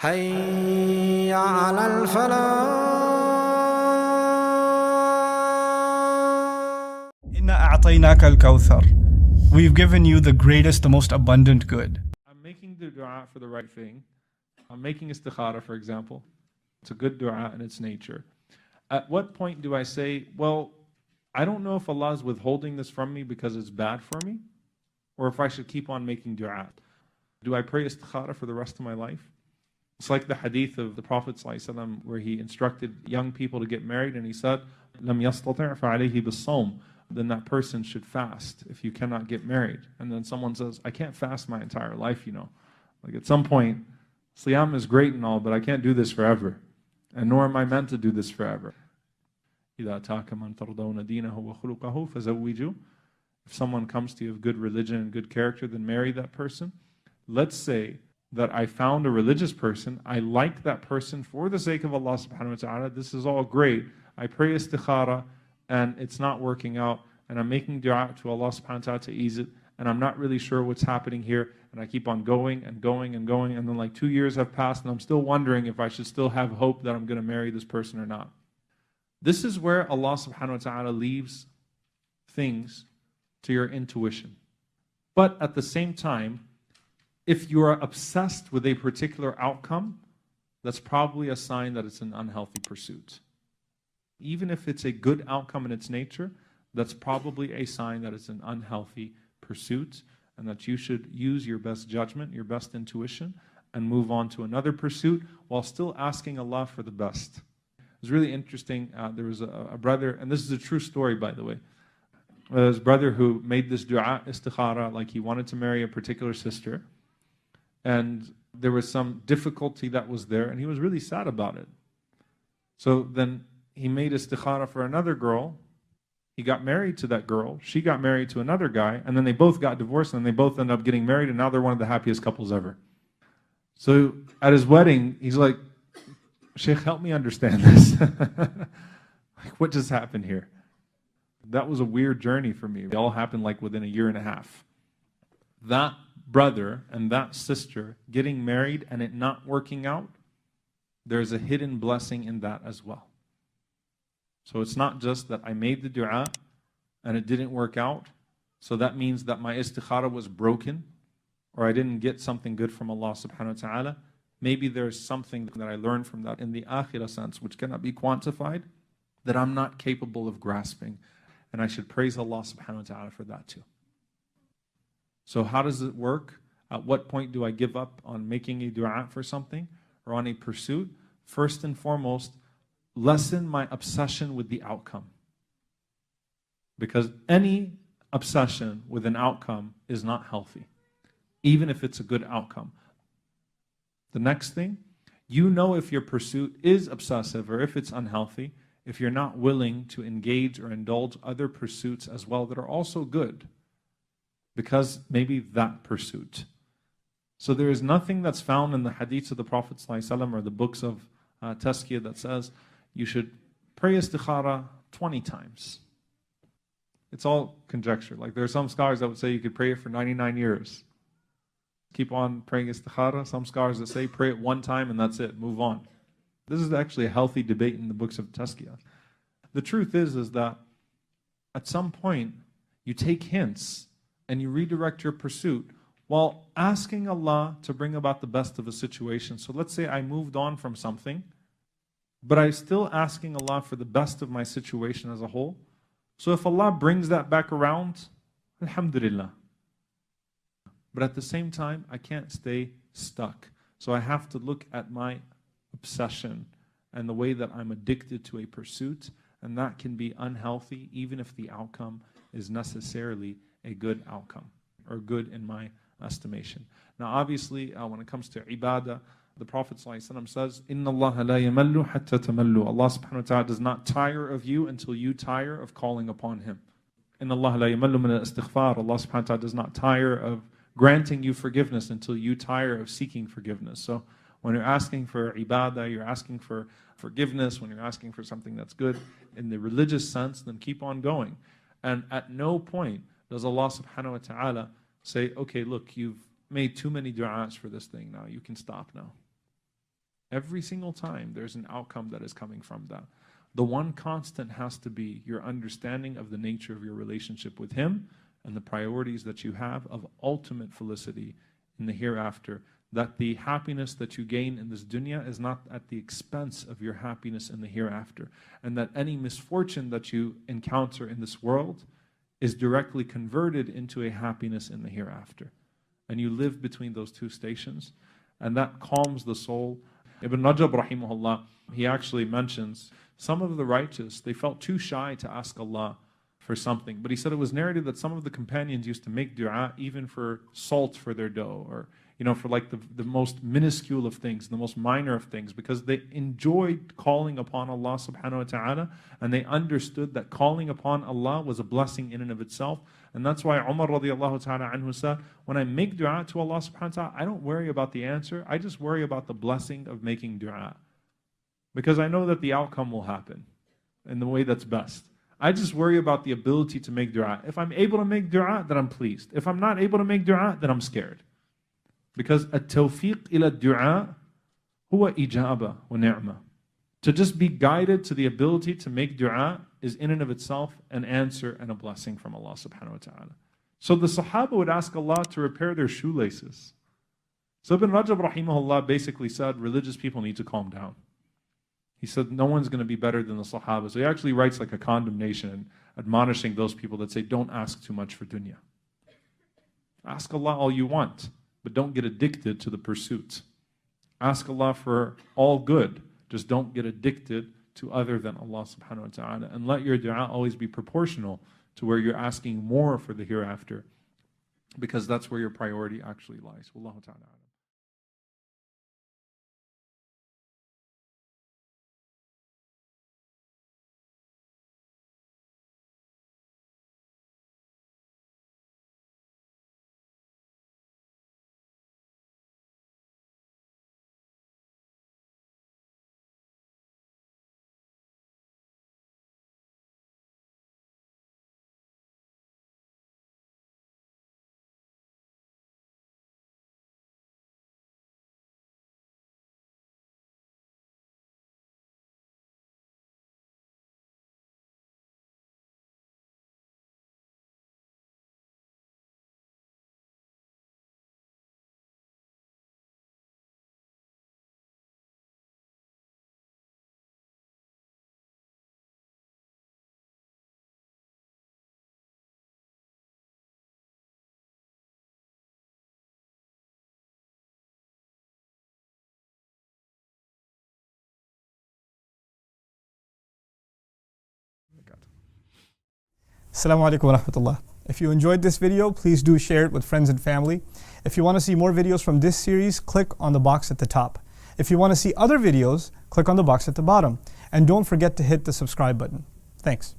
حي على الفلاح. إِنَّا أَعْطَيْنَاكَ الْكَوْثَرَ. We've given you the greatest, the most abundant good. I'm making the dua for the right thing. I'm making istikhara, for example. It's a good dua in its nature. At what point do I say, well, I don't know if Allah is withholding this from me because it's bad for me, or if I should keep on making dua? Do I pray istikhara for the rest of my life? It's like the hadith of the Prophet ﷺ where he instructed young people to get married and he said, لَمْ يَسْتَطِعْ فَعَلَيْهِ بِالصَّوْمِ. Then that person should fast if you cannot get married. And then someone says, I can't fast my entire life, you know. Like at some point, Siyam is great and all, but I can't do this forever. And nor am I meant to do this forever. إِذَا أَتَاكَ مَنْ تَرْضَوْنَ دِينَهُ وَخُلُقَهُ فَزَوِّجُوا. If someone comes to you of good religion and good character, then marry that person. Let's say that I found a religious person, I like that person for the sake of Allah subhanahu wa ta'ala, this is all great. I pray istikhara and it's not working out, and I'm making dua to Allah subhanahu wa ta'ala to ease it, and I'm not really sure what's happening here, and I keep on going and going and going, and then like 2 years have passed and I'm still wondering if I should still have hope that I'm going to marry this person or not. This is where Allah subhanahu wa ta'ala leaves things to your intuition. But at the same time, if you are obsessed with a particular outcome, that's probably a sign that it's an unhealthy pursuit. Even if it's a good outcome in its nature, that's probably a sign that it's an unhealthy pursuit and that you should use your best judgment, your best intuition, and move on to another pursuit while still asking Allah for the best. It was really interesting. There was a brother, and this is a true story, by the way. There was a brother who made this dua, istikhara, like he wanted to marry a particular sister. And there was some difficulty that was there, and he was really sad about it. So then he made istikhara for another girl. He got married to that girl. She got married to another guy, and then they both got divorced, and they both ended up getting married, and now they're one of the happiest couples ever. So at his wedding, he's like, Sheikh, help me understand this. Like, what just happened here? That was a weird journey for me. It all happened like within a year and a half. That brother and that sister getting married and it not working out, there's a hidden blessing in that as well. So it's not just that I made the dua and it didn't work out, so that means that my istikhara was broken or I didn't get something good from Allah subhanahu wa ta'ala. Maybe there's something that I learned from that in the akhirah sense, which cannot be quantified, that I'm not capable of grasping, and I should praise Allah subhanahu wa ta'ala for that too. So how does it work? At what point do I give up on making a dua for something or on a pursuit? First and foremost, lessen my obsession with the outcome. Because any obsession with an outcome is not healthy, even if it's a good outcome. The next thing, you know if your pursuit is obsessive or if it's unhealthy, if you're not willing to engage or indulge other pursuits as well that are also good. Because maybe that pursuit. So there is nothing that's found in the hadiths of the Prophet ﷺ or the books of Tazkiyah that says you should pray istikhara 20 times. It's all conjecture. Like there are some scholars that would say you could pray it for 99 years. Keep on praying istikhara. Some scholars that say pray it one time and that's it, move on. This is actually a healthy debate in the books of Tazkiyah. The truth is that at some point you take hints and you redirect your pursuit while asking Allah to bring about the best of a situation. So let's say I moved on from something, but I'm still asking Allah for the best of my situation as a whole. So if Allah brings that back around, alhamdulillah. But at the same time, I can't stay stuck. So I have to look at my obsession and the way that I'm addicted to a pursuit, and that can be unhealthy even if the outcome is necessarily a good outcome, or good in my estimation. Now obviously, when it comes to ibadah, the Prophet ﷺ says, إِنَّ اللَّهَ لَا يَمَلُّ حَتَّى تَمَلُّ. Allah subhanahu wa ta'ala does not tire of you until you tire of calling upon Him. إِنَّ اللَّهَ لَا يَمَلُّ مِنَ الْإِسْتِغْفَارِ. Allah subhanahu wa ta'ala does not tire of granting you forgiveness until you tire of seeking forgiveness. So when you're asking for ibadah, you're asking for forgiveness, when you're asking for something that's good in the religious sense, then keep on going. And at no point does Allah subhanahu wa ta'ala say, okay, look, you've made too many du'as for this thing now. You can stop now. Every single time there's an outcome that is coming from that. The one constant has to be your understanding of the nature of your relationship with Him and the priorities that you have of ultimate felicity in the hereafter. That the happiness that you gain in this dunya is not at the expense of your happiness in the hereafter. And that any misfortune that you encounter in this world is directly converted into a happiness in the hereafter. And you live between those two stations. And that calms the soul. Ibn Rajab rahimahullah, he actually mentions some of the righteous, they felt too shy to ask Allah for something. But he said it was narrated that some of the companions used to make dua even for salt for their dough, or for like the most minuscule of things, the most minor of things, because they enjoyed calling upon Allah subhanahu wa ta'ala, and they understood that calling upon Allah was a blessing in and of itself. And that's why Umar radiallahu ta'ala anhu said, when I make dua to Allah subhanahu wa ta'ala, I don't worry about the answer, I just worry about the blessing of making dua. Because I know that the outcome will happen in the way that's best. I just worry about the ability to make dua. If I'm able to make dua, then I'm pleased. If I'm not able to make dua, then I'm scared. Because at-tawfiq ila dua huwa ijaba wa ni'ma. To just be guided to the ability to make dua is in and of itself an answer and a blessing from Allah subhanahu wa ta'ala. So the Sahaba would ask Allah to repair their shoelaces. So Ibn Rajab rahimahullah basically said, religious people need to calm down. He said, no one's going to be better than the Sahaba. So he actually writes like a condemnation, admonishing those people that say, don't ask too much for dunya. Ask Allah all you want, but don't get addicted to the pursuit. Ask Allah for all good, just don't get addicted to other than Allah subhanahu wa ta'ala. And let your dua always be proportional to where you're asking more for the hereafter, because that's where your priority actually lies. Wallahu ta'ala. Assalamu alaikum wa rahmatullah. If you enjoyed this video, please do share it with friends and family. If you want to see more videos from this series, click on the box at the top. If you want to see other videos, click on the box at the bottom. And don't forget to hit the subscribe button. Thanks.